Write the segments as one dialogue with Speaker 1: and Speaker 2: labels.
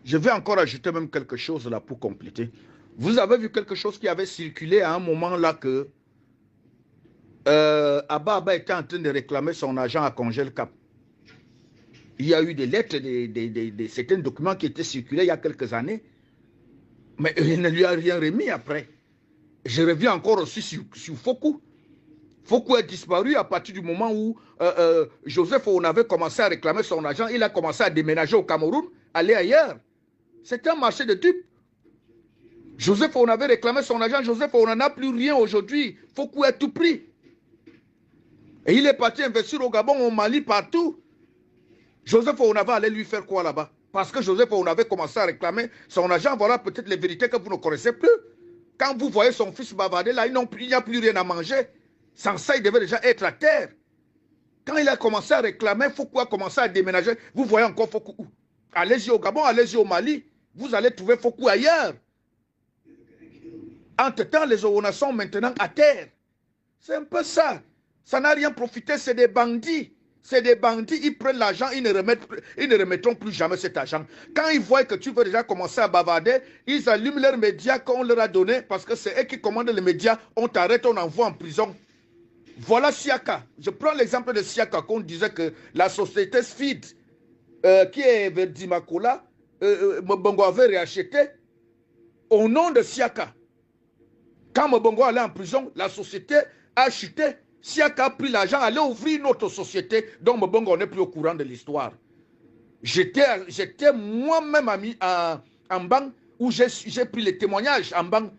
Speaker 1: Je vais encore ajouter même quelque chose là pour compléter. Vous avez vu quelque chose qui avait circulé à un moment là que Abba Abba était en train de réclamer son agent à Congel Cap. Il y a eu des lettres, certains documents qui étaient circulés il y a quelques années, mais il ne lui a rien remis après. Je reviens encore aussi sur Fokou. Fokou est disparu à partir du moment où Joseph on avait commencé à réclamer son agent. Il a commencé à déménager au Cameroun, aller ailleurs. C'était un marché de dupes. Joseph on avait réclamé son agent. Joseph on n'en a plus rien aujourd'hui. Fokou est tout pris. Et il est parti investir au Gabon, au Mali, partout. Joseph on avait allé lui faire quoi là-bas? Parce que Joseph on avait commencé à réclamer son agent. Voilà peut-être les vérités que vous ne connaissez plus. Quand vous voyez son fils bavarder là, il n'y a plus rien à manger. Sans ça, il devait déjà être à terre. Quand il a commencé à réclamer, Fokou a commencé à déménager. Vous voyez encore Fokou où? Allez-y au Gabon, allez-y au Mali. Vous allez trouver Fokou ailleurs. Entre-temps, les Oona sont maintenant à terre. C'est un peu ça. Ça n'a rien profité, c'est des bandits. C'est des bandits, ils prennent l'argent, ils ne remettront plus jamais cet argent. Quand ils voient que tu veux déjà commencer à bavarder, ils allument leurs médias qu'on leur a donné parce que c'est eux qui commandent les médias. On t'arrête, on envoie en prison. Voilà Siaka. Je prends l'exemple de Siaka, qu'on disait que la société Sfid, qui est vers Dimakola, Mbongo avait racheté au nom de Siaka. Quand Mbongo allait en prison, la société a chuté. Siaka a pris l'argent, allait ouvrir une autre société dont Mbongo n'est plus au courant de l'histoire. J'étais moi-même ami en Mbang où j'ai pris les témoignages en Mbang.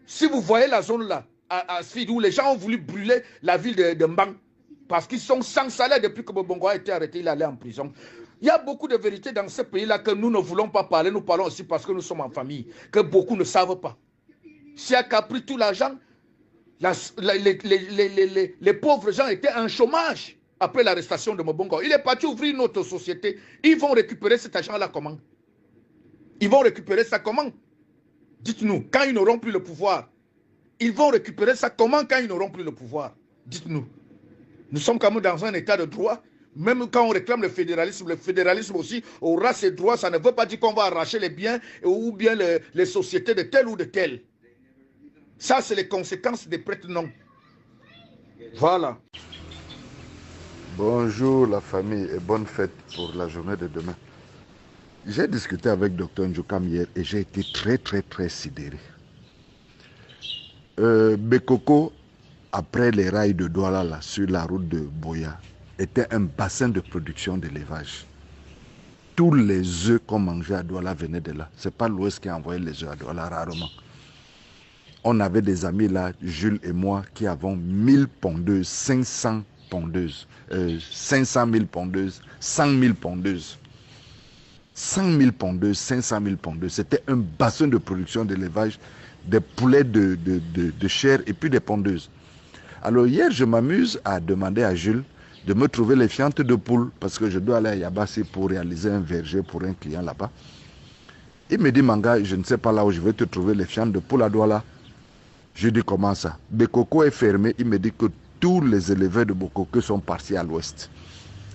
Speaker 1: Si vous voyez la zone là, à Sfid, où les gens ont voulu brûler la ville de Mbang, parce qu'ils sont sans salaire depuis que Mbongo a été arrêté, il allait en prison. Il y a beaucoup de vérités dans ce pays-là que nous ne voulons pas parler. Nous parlons aussi parce que nous sommes en famille, que beaucoup ne savent pas. Siaka a pris tout l'argent. Les pauvres gens étaient en chômage après l'arrestation de Mbongo. Il est parti ouvrir une autre société. Ils vont récupérer cet argent-là comment? Ils vont récupérer ça comment? Dites-nous, quand ils n'auront plus le pouvoir. Ils vont récupérer ça comment quand ils n'auront plus le pouvoir? Dites-nous. Nous sommes quand même dans un état de droit. Même quand on réclame le fédéralisme aussi aura ses droits. Ça ne veut pas dire qu'on va arracher les biens ou bien les sociétés de tel ou de tel. Ça, c'est les conséquences des prêtres non. Voilà.
Speaker 2: Bonjour la famille et bonne fête pour la journée de demain. J'ai discuté avec Dr Njokam hier et j'ai été très sidéré. Bekoko, après les rails de Douala là, sur la route de Boya, était un bassin de production d'élevage. Tous les œufs qu'on mangeait à Douala venaient de là. Ce n'est pas l'Ouest qui a envoyé les œufs à Douala, rarement. On avait des amis là, Jules et moi, qui avons 1000 pondeuses, 500 pondeuses, 500 000 pondeuses, 100 000 pondeuses. 100 000 pondeuses, 500 000 pondeuses. C'était un bassin de production d'élevage, des poulets de chair et puis des pondeuses. Alors hier, je m'amuse à demander à Jules de me trouver les fientes de poules parce que je dois aller à Yabassi pour réaliser un verger pour un client là-bas. Il me dit, Manga, je ne sais pas là où je vais te trouver les fientes de poules à Douala. Je dis, comment ça? Bekoko est fermé. Il me dit que tous les éleveurs de Bokoko sont partis à l'ouest.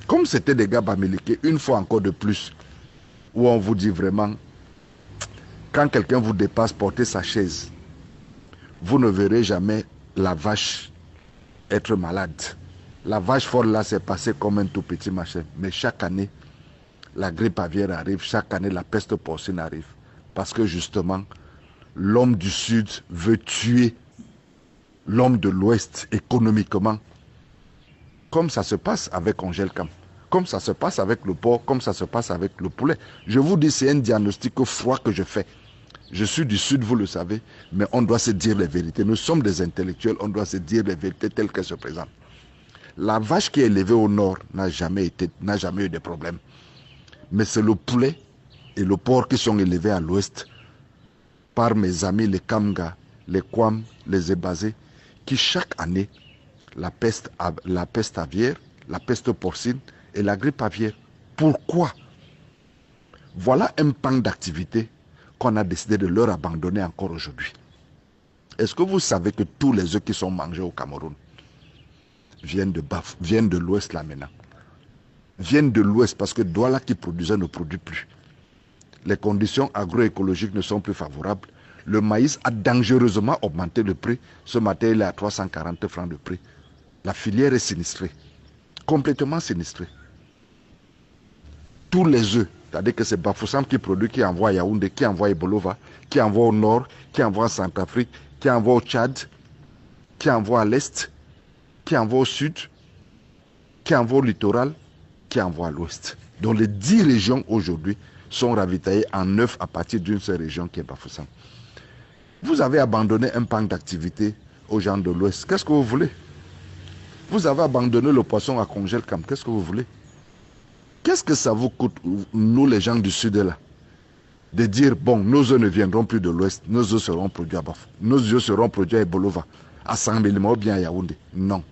Speaker 2: Comme c'était des gars bamiliqués, une fois encore de plus, où on vous dit vraiment, quand quelqu'un vous dépasse, portez sa chaise. Vous ne verrez jamais la vache être malade. La vache folle là, c'est passé comme un tout petit machin. Mais chaque année, la grippe aviaire arrive, chaque année, la peste porcine arrive. Parce que justement, l'homme du Sud veut tuer l'homme de l'Ouest économiquement. Comme ça se passe avec Angelcam, comme ça se passe avec le porc, comme ça se passe avec le poulet. Je vous dis, c'est un diagnostic froid que je fais. Je suis du Sud, vous le savez, mais on doit se dire les vérités. Nous sommes des intellectuels, on doit se dire les vérités telles qu'elles se présentent. La vache qui est élevée au Nord n'a jamais eu de problème. Mais c'est le poulet et le porc qui sont élevés à l'Ouest par mes amis les Kamga, les Kwam, les Ebazé, qui chaque année, la peste aviaire, la peste porcine et la grippe aviaire. Pourquoi? Voilà un pan d'activité qu'on a décidé de leur abandonner encore aujourd'hui. Est-ce que vous savez que tous les œufs qui sont mangés au Cameroun viennent de l'Ouest là maintenant? Viennent de l'Ouest parce que Douala qui produisait ne produit plus. Les conditions agroécologiques ne sont plus favorables. Le maïs a dangereusement augmenté le prix. Ce matin, il est à 340 francs de prix. La filière est sinistrée. Complètement sinistrée. Tous les œufs, c'est-à-dire que c'est Bafoussam qui produit, qui envoie à Yaoundé, qui envoie à Bolova, qui envoie au nord, qui envoie à Centrafrique, qui envoie au Tchad, qui envoie à l'est, qui envoie au sud, qui envoie au littoral, qui envoie à l'ouest. Donc les 10 régions aujourd'hui sont ravitaillées en œufs à partir d'une seule région qui est Bafoussam. Vous avez abandonné un pan d'activité aux gens de l'ouest. Qu'est-ce que vous voulez? Vous avez abandonné le poisson à congèle-cam. Qu'est-ce que vous voulez? Qu'est-ce que ça vous coûte, nous les gens du sud là, de dire, bon, nos œufs ne viendront plus de l'ouest, nos œufs seront produits à Bafou, nos œufs seront produits à Bolova, à Sambelima ou bien à Yaoundé? Non.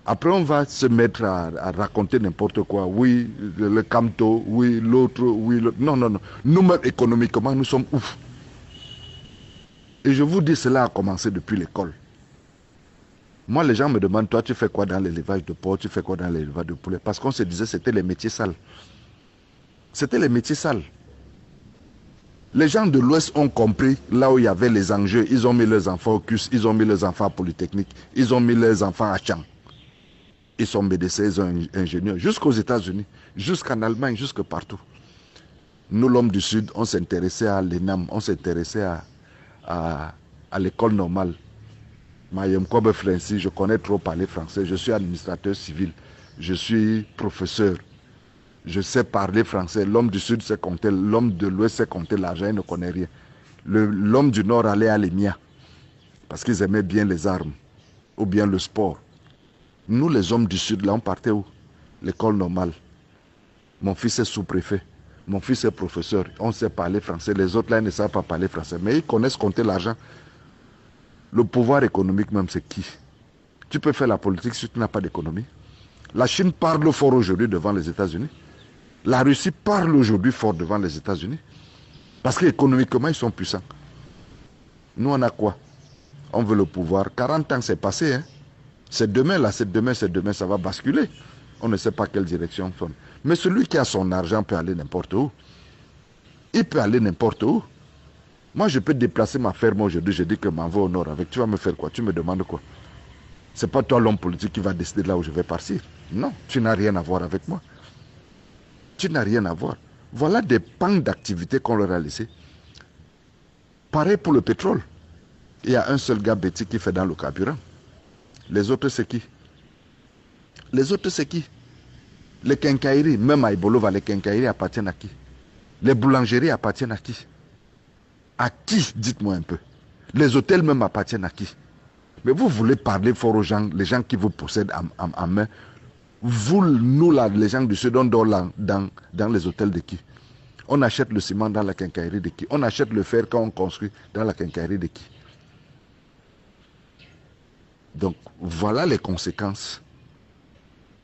Speaker 2: Après, on va se mettre à raconter n'importe quoi. Oui, le Camto, oui, l'autre, oui, l'autre. Non, non, non. Nous-mêmes, économiquement, nous sommes ouf. Et je vous dis, cela a commencé depuis l'école. Moi, les gens me demandent, toi, tu fais quoi dans l'élevage de porc, tu fais quoi dans l'élevage de poulet? Parce qu'on se disait, c'était les métiers sales. C'était les métiers sales. Les gens de l'Ouest ont compris, là où il y avait les enjeux, ils ont mis leurs enfants au CUS, ils ont mis leurs enfants à Polytechnique, ils ont mis leurs enfants à Chang. Ils sont médecins, ils sont ingénieurs, jusqu'aux États-Unis, jusqu'en Allemagne, jusque partout. Nous, l'homme du Sud, on s'intéressait à l'ENAM, on s'intéressait à l'école normale. Mayem Kobe Francis, je connais trop parler français, je suis administrateur civil, je suis professeur, je sais parler français. L'homme du Sud sait compter, l'homme de l'Ouest sait compter l'argent, il ne connaît rien. L'homme du Nord allait à l'EMIA, parce qu'ils aimaient bien les armes, ou bien le sport. Nous, les hommes du Sud, là, on partait où? L'école normale. Mon fils est sous-préfet, mon fils est professeur, on sait parler français, les autres là, ils ne savent pas parler français, mais ils connaissent compter l'argent. Le pouvoir économique même, c'est qui? Tu peux faire la politique si tu n'as pas d'économie. La Chine parle fort aujourd'hui devant les États-Unis. La Russie parle aujourd'hui fort devant les États-Unis. Parce qu'économiquement, ils sont puissants. Nous, on a quoi? On veut le pouvoir. 40 ans, c'est passé. Hein? C'est demain, là, c'est demain, ça va basculer. On ne sait pas quelle direction sonne. Mais celui qui a son argent peut aller n'importe où. Il peut aller n'importe où. Moi, je peux déplacer ma ferme aujourd'hui. Je dis que m'en vais au nord avec. Tu vas me faire quoi? Tu me demandes quoi? C'est pas toi l'homme politique qui va décider là où je vais partir. Non, tu n'as rien à voir avec moi. Tu n'as rien à voir. Voilà des pans d'activité qu'on leur a laissés. Pareil pour le pétrole. Il y a un seul gars bêtis qui fait dans le carburant. Les autres, c'est qui? Les autres, c'est qui? Les quincailleries, même à Ibolova, les quincailleries appartiennent à qui? Les boulangeries appartiennent à qui? À qui? Dites-moi un peu. Les hôtels même appartiennent à qui? Mais vous voulez parler fort aux gens, les gens qui vous possèdent en main. Vous, nous là, les gens du Sud, on dort dans les hôtels de qui? On achète le ciment dans la quincaillerie de qui? On achète le fer quand on construit dans la quincaillerie de qui? Donc, voilà les conséquences.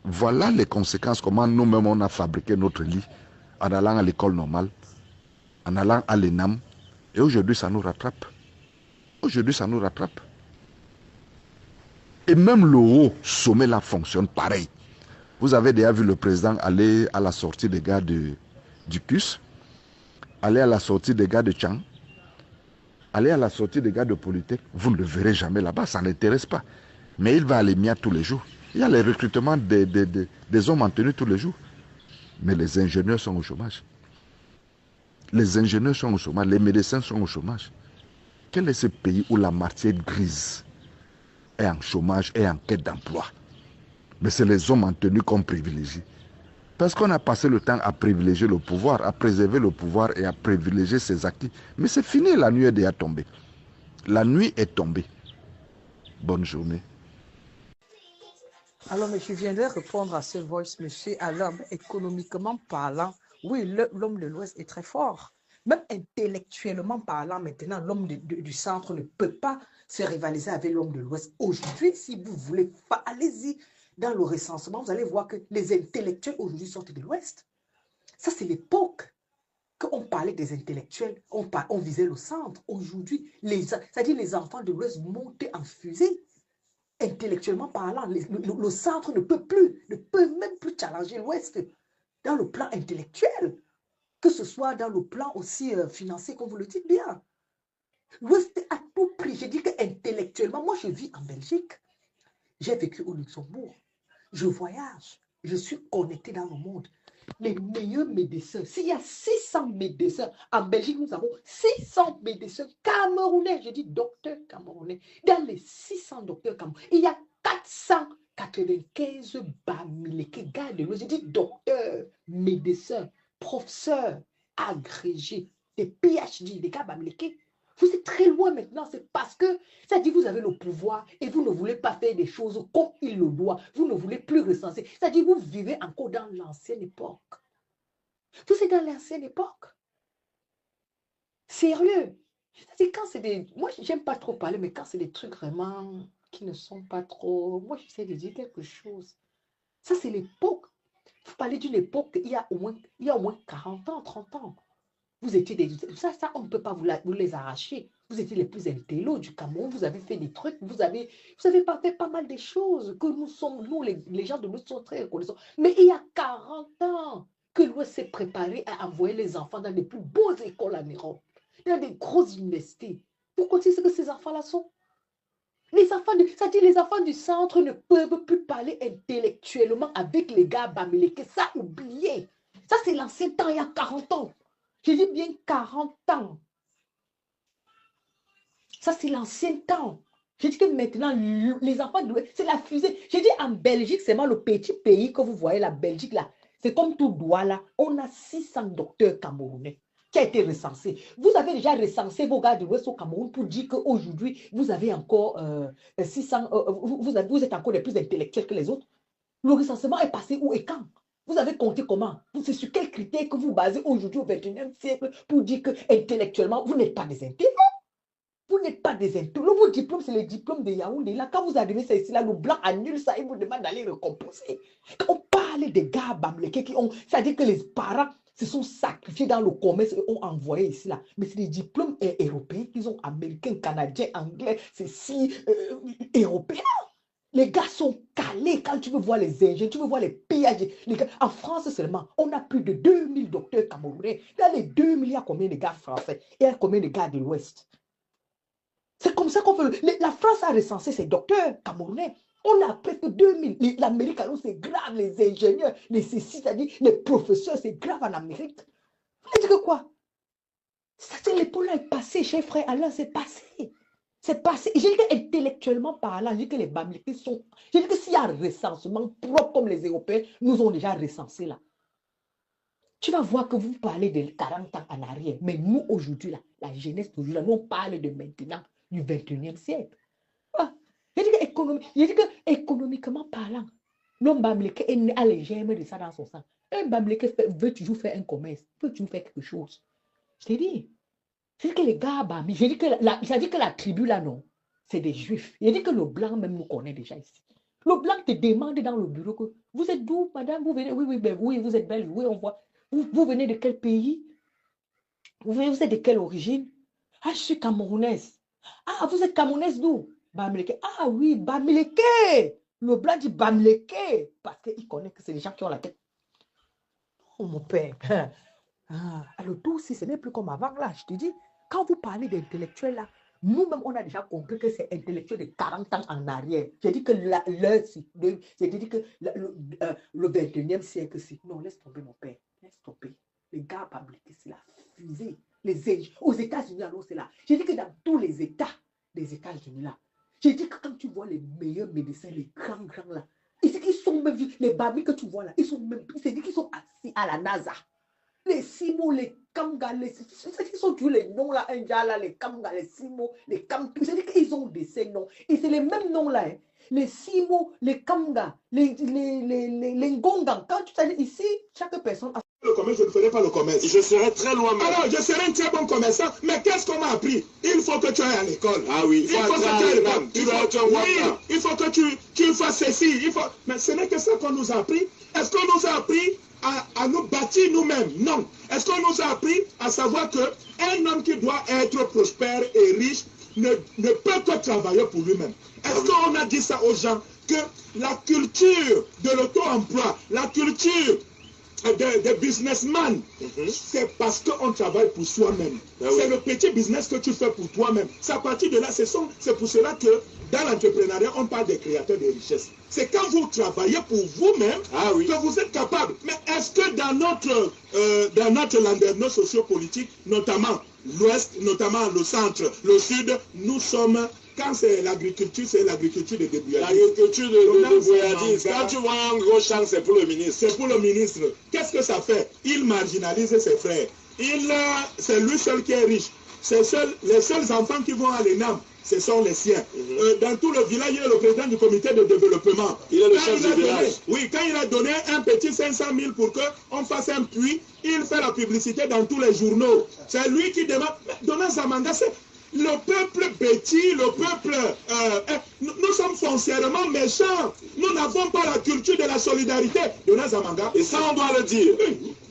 Speaker 2: Voilà les conséquences, comment nous-mêmes on a fabriqué notre lit en allant à l'école normale, en allant à l'ENAM. Et aujourd'hui, ça nous rattrape. Aujourd'hui, ça nous rattrape. Et même le haut sommet là fonctionne pareil. Vous avez déjà vu le président aller à la sortie des gars du CUS, aller à la sortie des gars de Chang, aller à la sortie des gars de Polytech. Vous ne le verrez jamais là-bas, ça n'intéresse pas. Mais il va à l'EMIA tous les jours. Il y a les recrutements des hommes en tenue tous les jours. Mais les ingénieurs sont au chômage. Les ingénieurs sont au chômage, les médecins sont au chômage. Quel est ce pays où la matière grise est en chômage et en quête d'emploi? Mais c'est les hommes en tenue qu'on privilégie. Parce qu'on a passé le temps à privilégier le pouvoir, à préserver le pouvoir et à privilégier ses acquis. Mais c'est fini, la nuit est déjà tombée. La nuit est tombée. Bonne journée.
Speaker 3: Alors, mais je viendrai répondre à ce voice, monsieur. Alors, économiquement parlant, oui, l'homme de l'Ouest est très fort. Même intellectuellement parlant, maintenant, l'homme du centre ne peut pas se rivaliser avec l'homme de l'Ouest. Aujourd'hui, si vous voulez, allez-y dans le recensement, vous allez voir que les intellectuels aujourd'hui sortent de l'Ouest. Ça, c'est l'époque quand on parlait des intellectuels, on visait le centre. Aujourd'hui, c'est-à-dire les enfants de l'Ouest montaient en fusée. Intellectuellement parlant, le centre ne peut même plus challenger l'Ouest dans le plan intellectuel. que ce soit dans le plan aussi financier, comme vous le dites bien. L'Ouest à tout prix. Je dis qu'intellectuellement, moi je vis en Belgique, j'ai vécu au Luxembourg, je voyage, je suis connecté dans le monde. Les meilleurs médecins, s'il y a 600 médecins, en Belgique nous avons 600 médecins camerounais, je dis docteurs camerounais, dans les 600 docteurs camerounais, il y a 495 bamileke, gars de l'eau, je dis docteurs, médecins, professeurs, agrégés, des PhD, des gars bamileke. Vous êtes très loin maintenant, c'est parce que ça dit vous avez le pouvoir et vous ne voulez pas faire des choses comme il le doit. Vous ne voulez plus recenser. Ça dit vous vivez encore dans l'ancienne époque. Vous êtes dans l'ancienne époque. Sérieux. C'est quand c'est des... Moi, j'aime pas trop parler, mais quand c'est des trucs vraiment qui ne sont pas trop... Moi, j'essaie de dire quelque chose. Ça, c'est l'époque. Vous parlez d'une époque, il y a au moins 40 ans, 30 ans. Vous étiez des... Ça, on ne peut pas vous les arracher. Vous étiez les plus intellos du Cameroun. Vous avez fait des trucs. Vous avez pas fait pas mal de choses que nous, les gens de l'Ouest sont très reconnaissants. Mais il y a 40 ans que l'Ouest s'est préparé à envoyer les enfants dans les plus beaux écoles en Europe, dans des grosses universités. Vous connaissez ce que ces enfants-là sont? Les enfants les enfants du centre ne peuvent plus parler intellectuellement avec les gars bamileke. Ça, oubliez. Ça, c'est l'ancien temps, il y a 40 ans. Je dis bien 40 ans. Ça, c'est l'ancien temps. Je dis que maintenant, les enfants, c'est la fusée. Je dis en Belgique, c'est le petit pays que vous voyez, la Belgique, là. C'est comme tout Douala. On a 600 docteurs camerounais qui a été recensé. Vous avez déjà recensé vos gars de l'Ouest au Cameroun pour dire qu'aujourd'hui, vous avez encore 600, vous êtes encore les plus intellectuels que les autres. Le recensement est passé où et quand? Vous avez compté comment? C'est sur quels critères que vous basez aujourd'hui au XXIe siècle pour dire que intellectuellement, vous n'êtes pas des intellectuels? Vous n'êtes pas des intellectuels. Vos diplômes, c'est les diplômes de Yaoundé. Là, quand vous arrivez ici, là, le blanc annule ça et vous demande d'aller recomposer. On parle des gars bamileke qui ont... C'est-à-dire que les parents se sont sacrifiés dans le commerce et ont envoyé ici, là. Mais c'est des diplômes européens qu'ils ont, américains, canadiens, anglais, c'est si européens. Les gars sont calés. Quand tu veux voir les ingénieurs, tu veux voir les PhD. Les gars, en France seulement, on a plus de 2000 docteurs camerounais. Dans les 2000, il y a combien de gars français? Il y a combien de gars de l'Ouest? C'est comme ça qu'on veut. La France a recensé ses docteurs camerounais. On a presque 2000. L'Amérique, alors c'est grave. Les ingénieurs, les ceci, c'est-à-dire les professeurs, c'est grave en Amérique. Vous dites que quoi? Ça, c'est l'épaule est passée, cher frère Alain, c'est passé. C'est passé. J'ai dit qu'intellectuellement parlant, j'ai dit que les Bamileke sont... J'ai dit que s'il y a un recensement propre comme les Européens nous ont déjà recensé là, tu vas voir que vous parlez de 40 ans en arrière. Mais nous, aujourd'hui, la jeunesse d'aujourd'hui, nous, on parle de maintenant, du 21e siècle. Ah. J'ai dit qu'économiquement parlant, l'homme Bamileke a les germes de ça dans son sang. Un Bamileke veut toujours faire un commerce, veut toujours faire quelque chose. Je t'ai dit. C'est que les gars, j'ai dit que la tribu là, non, c'est des juifs. J'ai dit que le blanc même nous connaît déjà ici. Le blanc te demande dans le bureau que vous êtes d'où, madame, vous venez, oui, vous êtes belge, oui, on voit. Vous venez de quel pays? Vous êtes de quelle origine? Ah, je suis camerounaise. Ah, vous êtes camerounaise d'où? Bamileke. Ah oui, Bamileke. Le blanc dit Bamileke parce qu'il connaît que c'est les gens qui ont la tête. Oh mon père. Ah, alors tout aussi, ce n'est plus comme avant là, je te dis. Quand vous parlez d'intellectuels là, nous-mêmes, on a déjà compris que c'est intellectuel de 40 ans en arrière. J'ai dit que j'ai dit que le 21e siècle, c'est... Non, laisse tomber mon père. Laisse tomber. Les gars publics, c'est la fusée. Aux États-Unis, alors c'est là. J'ai dit que dans tous les États des États-Unis là, j'ai dit que quand tu vois les meilleurs médecins, les grands là, ils sont même, les babis que tu vois là, ils sont même, c'est dit qu'ils sont assis à la NASA. Les Simo, les Kamga, c'est qu'ils sont tous les noms là, là, les Kamga, les Simo, les Kampi, c'est-à-dire qu'ils ont ces noms. Et c'est les mêmes noms là. Hein. Les Simo, les Kamga, les Ngonga. Quand tu t'as ici, chaque personne a...
Speaker 4: Le commerce, je ne ferai pas le commerce. Je serai très loin. Alors, je serai un très bon commerçant. Mais qu'est-ce qu'on m'a appris? Il faut que tu ailles à l'école. Ah oui, il faut que tu ailles à l'école. Il faut que tu fasses ceci. Mais ce n'est que ça qu'on nous a appris. Est-ce qu'on nous a appris à nous bâtir nous-mêmes? Non. Est-ce qu'on nous a appris à savoir qu'un homme qui doit être prospère et riche ne peut que travailler pour lui-même? Est-ce qu'on a dit ça aux gens que la culture de l'auto-emploi, la culture des businessmen, c'est parce qu'on travaille pour soi-même. C'est le petit business que tu fais pour toi-même. C'est à partir de là, c'est pour cela que dans l'entrepreneuriat, on parle des créateurs de richesses. C'est quand vous travaillez pour vous-même que vous êtes capable. Mais est-ce que dans notre landerneau sociopolitique, notamment l'Ouest, notamment le centre, le Sud, nous sommes... Quand c'est l'agriculture de débrouillardise. L'agriculture de débrouillardise. Quand tu vois un gros champ, c'est pour le ministre. C'est pour le ministre. Qu'est-ce que ça fait? Il marginalise ses frères. C'est lui seul qui est riche. Les seuls enfants qui vont à l'ENAM, ce sont les siens. Dans tout le village, il est le président du comité de développement. Il est le chef du village. Oui, quand il a donné un petit 500 000 pour qu'on fasse un puits, il fait la publicité dans tous les journaux. C'est lui qui demande. Donnez Zamanga, c'est... Le peuple bêtis, le peuple... nous sommes foncièrement méchants. Nous n'avons pas la culture de la solidarité. Dona Zamanga. Et ça, on doit le dire.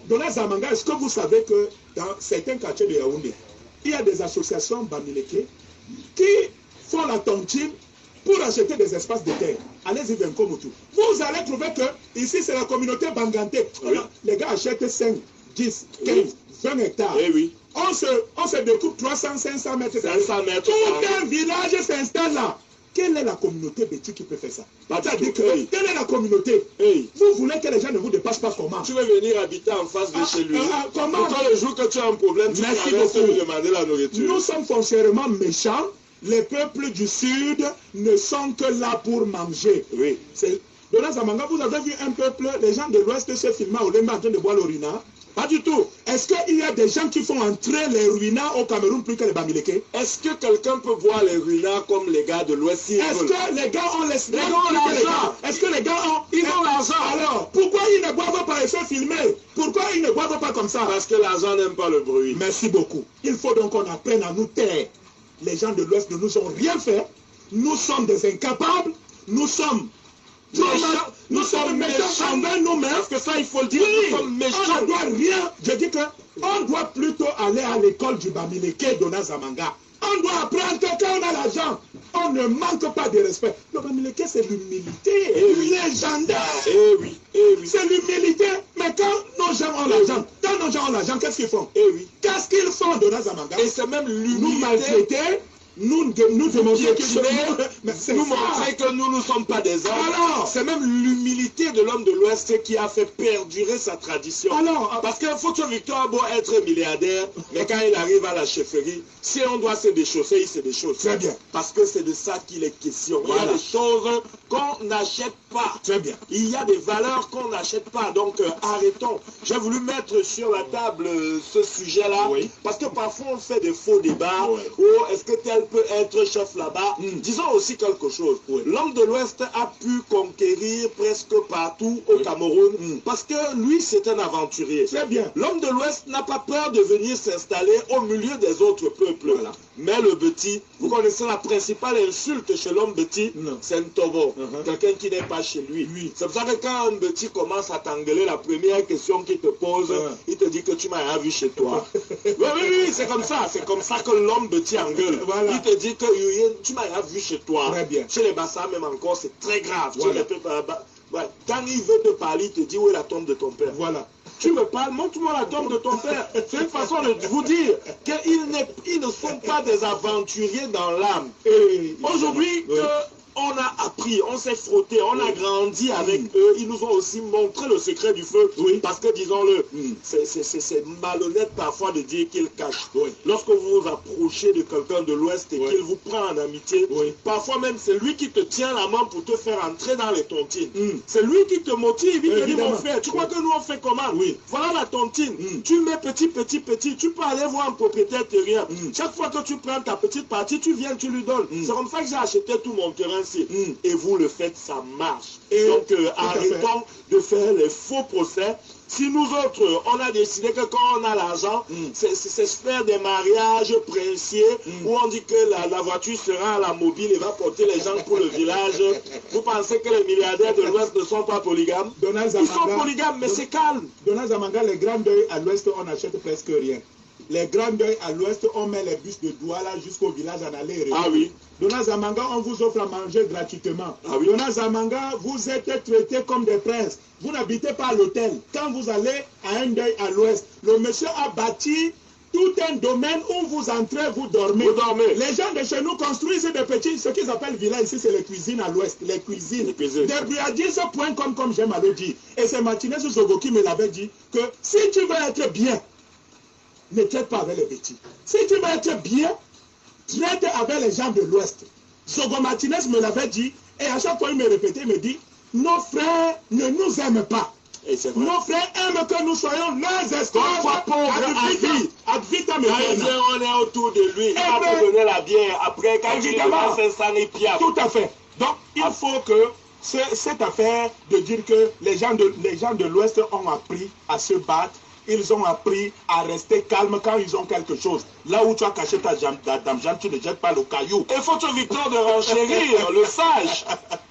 Speaker 4: Dona Zamanga, est-ce que vous savez que dans certains quartiers de Yaoundé, il y a des associations Bamileke qui font la tontine pour acheter des espaces de terre. Allez-y, Benkomotu. Vous allez trouver que ici, c'est la communauté Banganté. Les gars achètent 5, 10, 15, 20 hectares. Eh oui. On se découpe 300, 500 mètres. 500 mètres. Tout un village s'installe là. Quelle est la communauté Betty qui peut faire ça? Quelle est la communauté? Vous voulez que les gens ne vous dépassent pas comment? Tu veux venir habiter en face de chez lui. Comment? Quand le jour que tu as un problème, tu vas lui demander la nourriture. Nous sommes foncièrement méchants. Les peuples du Sud ne sont que là pour manger. Oui. Dona Zamanga, vous avez vu un peuple, les gens de l'Ouest se filment au Lemba en train de boire l'orina? Pas du tout. Est-ce qu'il y a des gens qui font entrer les ruinas au Cameroun plus que les Bamileke? Est-ce que quelqu'un peut voir les ruinas comme les gars de l'Ouest? Est-ce que les gars ont l'argent? Est-ce que les gars ont... Ils ont l'argent. Alors, pourquoi ils ne boivent pas et se filmer? Pourquoi ils ne boivent pas comme ça? Parce que l'argent n'aime pas le bruit. Merci beaucoup. Il faut donc qu'on apprenne à nous taire. Les gens de l'Ouest ne nous ont rien fait. Nous sommes des incapables. Nous sommes méchants envers nous-mêmes. Parce que ça, il faut le dire. Oui, nous sommes méchants. On ne doit rien. Je dis qu'on doit plutôt aller à l'école du Bamileke Dona Zamanga. On doit apprendre que quand on a l'argent, on ne manque pas de respect. Le Bamileke, c'est l'humilité légendaire. Eh oui. C'est l'humilité. Mais quand nos gens ont l'argent, qu'est-ce qu'ils font? Qu'est-ce qu'ils font, Dona Zamanga? Et c'est même l'humilité. Nous maltraiter. Nous démontrer que nous ne sommes pas des hommes. C'est même l'humilité de l'homme de l'Ouest qui a fait perdurer sa tradition. Parce qu'il faut que Victor a beau être milliardaire, mais quand il arrive à la chefferie, si on doit se déchausser, il se déchausse. Très bien. Parce que c'est de ça qu'il est question. Voilà. Il y a des choses qu'on n'achète pas. Très bien. Il y a des valeurs qu'on n'achète pas. Donc arrêtons. J'ai voulu mettre sur la table ce sujet-là. Parce que parfois on fait des faux débats. Ou est-ce que tel peut être chef là-bas? Disons aussi quelque chose. L'homme de l'Ouest a pu conquérir presque partout au Cameroun parce que lui, c'est un aventurier. Très bien. L'homme de l'Ouest n'a pas peur de venir s'installer au milieu des autres peuples. Mais le Beti, vous connaissez la principale insulte chez l'homme Beti, c'est un tobo. Quelqu'un qui n'est pas chez lui. C'est pour ça que quand un Beti commence à t'engueuler, la première question qu'il te pose, il te dit que tu m'as rien vu chez toi. oui, c'est comme ça. C'est comme ça que l'homme Beti engueule. Il te dit que tu m'as rien vu chez toi. Très bien. Chez les Bassa même encore, c'est très grave. Quand il veut te parler, il te dit où est la tombe de ton père. Voilà. Tu me parles, montre-moi la tombe de ton père. C'est une façon de vous dire qu'ils ne sont pas des aventuriers dans l'âme. Aujourd'hui, on a appris, on s'est frotté, on a grandi avec eux. Ils nous ont aussi montré le secret du feu. Parce que, disons-le, c'est malhonnête parfois de dire qu'ils cachent. Lorsque vous vous approchez de quelqu'un de l'Ouest et qu'il vous prend en amitié, parfois même c'est lui qui te tient la main pour te faire entrer dans les tontines. C'est lui qui te motive, il te dit mon frère, tu crois que nous on fait comment? Voilà la tontine. Tu mets petit, tu peux aller voir un propriétaire terrien. Chaque fois que tu prends ta petite partie, tu viens, tu lui donnes. C'est comme ça que j'ai acheté tout mon terrain. Et vous le faites, ça marche. Donc arrêtons de faire les faux procès. Si nous autres, on a décidé que quand on a l'argent, c'est faire des mariages princiers où on dit que la voiture sera à la mobile et va porter les gens pour le village. Vous pensez que les milliardaires de l'Ouest ne sont pas polygames? Ils sont polygames, mais c'est calme. Dona Zamanga, les grands deuils à l'Ouest, on n'achète presque rien. les grands deuils à l'ouest, on met les bus de Douala jusqu'au village en aller et retour.
Speaker 5: Ah oui.
Speaker 4: Dona Zamanga, on vous offre à manger gratuitement.
Speaker 5: Ah oui.
Speaker 4: Dona Zamanga, vous êtes traités comme des princes. Vous n'habitez pas à l'hôtel. Quand vous allez à un deuil à l'ouest, le monsieur a bâti tout un domaine où vous entrez, vous dormez.
Speaker 5: Vous dormez.
Speaker 4: Les gens de chez nous construisent des petits, ce qu'ils appellent villas ici, c'est les cuisines à l'ouest. Les cuisines.
Speaker 5: Les cuisines.
Speaker 4: Des briadis.com, comme j'aime à le dire. Et c'est Martinez Zogo qui me l'avait dit que si tu veux être bien, ne traite pas avec les petits. Si tu veux être bien, traite avec les gens de l'ouest. Zogo Martinez me l'avait dit, et à chaque fois il me répétait, il me dit, nos frères ne nous aiment pas.
Speaker 5: Et c'est vrai.
Speaker 4: Nos frères aiment que nous soyons leurs esclaves.
Speaker 5: Qu'on soit pauvre,
Speaker 4: ad vitam
Speaker 5: quand
Speaker 4: aeternam.
Speaker 5: on est autour de lui, il va vous donner la bière. Après, quand il
Speaker 4: Évidemment.
Speaker 5: est c'est un épiable.
Speaker 4: Tout à fait. Donc, il faut que cette affaire de dire que les gens de l'Ouest ont appris à se battre, ils ont appris à rester calmes quand ils ont quelque chose. Là où tu as caché ta dame, tu ne jettes pas le caillou.
Speaker 5: Il faut une victoire de renchérir, le sage.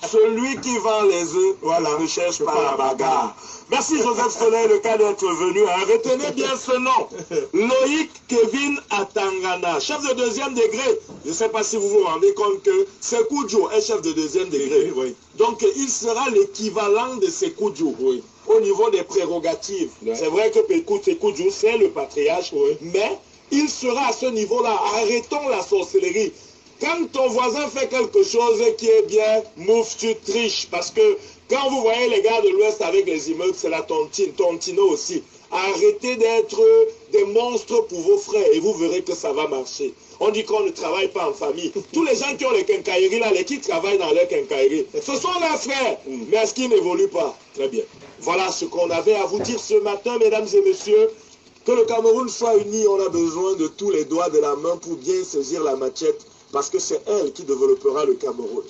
Speaker 5: Celui qui vend les œufs, voilà, ne cherche pas la bagarre. Merci Joseph Soleil, le cas d'être venu. Retenez bien ce nom. Loïc Kevin Atangana, chef de 2e degré. Je ne sais pas si vous vous rendez compte que Sekou Djo est chef de 2e degré.
Speaker 4: Oui.
Speaker 5: Donc il sera l'équivalent de Sekou Djo. Oui. Au niveau des prérogatives. Ouais. C'est vrai que Sekou Djo, c'est le patriarche, oui. Mais il sera à ce niveau-là. Arrêtons la sorcellerie. Quand ton voisin fait quelque chose qui est bien, mouf, tu triches. Parce que quand vous voyez les gars de l'Ouest avec les immeubles, c'est la tontine, Tontino aussi. Arrêtez d'être des monstres pour vos frères et vous verrez que ça va marcher. On dit qu'on ne travaille pas en famille. Tous les gens qui ont les quincailleries là, les qui travaillent dans les quincailleries, ce sont leurs frères. Mais est-ce qu'ils n'évoluent pas? Très bien. Voilà ce qu'on avait à vous dire ce matin, mesdames et messieurs. Que le Cameroun soit uni, on a besoin de tous les doigts de la main pour bien saisir la machette, parce que c'est elle qui développera le Cameroun.